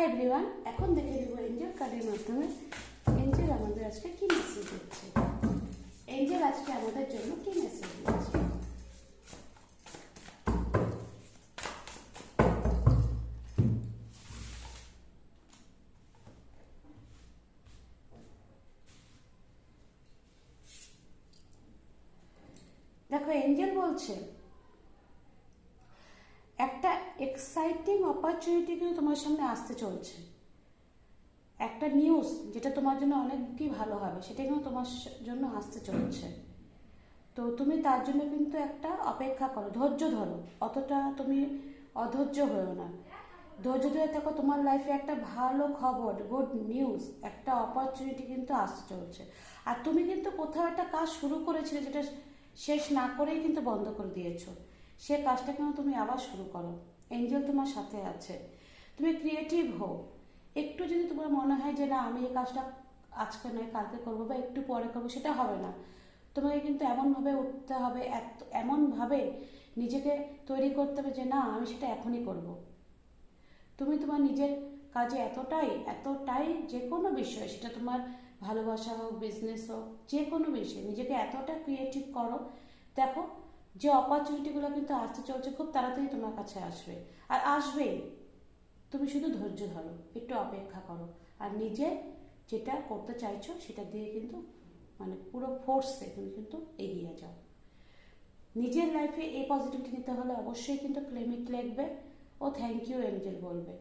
Everyone, এখন দেখে দেব Angel কার্ডের মাধ্যমে এঞ্জেল আমাদের আজকে কি মেসেজ দিচ্ছে। এঞ্জেল আজকে আমাদের জন্য কি মেসেজ দিচ্ছে। দেখো, এঞ্জেল বলছে একটা এক্সাইটিং অপরচুনিটি কিন্তু তোমার সামনে আসতে চলছে। একটা নিউজ যেটা তোমার জন্য অনেকই ভালো হবে, সেটা কিন্তু তোমার জন্য আসতে চলছে। তো তুমি তার জন্য কিন্তু একটা অপেক্ষা করো, ধৈর্য ধরো, অতটা তুমি অধৈর্য হয়েও না। ধৈর্য ধরে থাকো, তোমার লাইফে একটা ভালো খবর, গুড নিউজ, একটা অপরচুনিটি কিন্তু আসতে চলছে। আর তুমি কিন্তু কোথাও একটা কাজ শুরু করেছিলে, যেটা শেষ না করেই কিন্তু বন্ধ করে দিয়েছো। সে কাজটা কিন্তু তুমি আবার শুরু করো। এঞ্জেল তোমার সাথে আছে। তুমি ক্রিয়েটিভ হও। একটু যদি তোমার মনে হয় যে না, আমি এই কাজটা আজকে নয় কালকে করবো বা একটু পরে করবো, সেটা হবে না। তোমাকে কিন্তু এমনভাবে উঠতে হবে, এমনভাবে নিজেকে তৈরি করতে হবে যে না, আমি সেটা এখনই করব। তুমি তোমার নিজের কাজে এতটাই এতটাই, যে কোনো বিষয়, সেটা তোমার ভালোবাসা হোক, বিজনেস হোক, যে কোনো বিষয় নিজেকে এতটা ক্রিয়েটিভ করো। দেখো, যে অপরচুনিটিগুলো কিন্তু আসতে চলছে, খুব তাড়াতাড়ি তোমার কাছে আসবে। আর আসবেই। তুমি শুধু ধৈর্য ধরো, একটু অপেক্ষা করো, আর নিজে যেটা করতে চাইছো সেটা দিয়ে কিন্তু পুরো ফোর্সে তুমি কিন্তু এগিয়ে যাও। নিজের লাইফে এই পজিটিভিটি নিতে হলে অবশ্যই কিন্তু ক্লেমিট লিখবে ও থ্যাংক ইউ এঞ্জেল বলবে।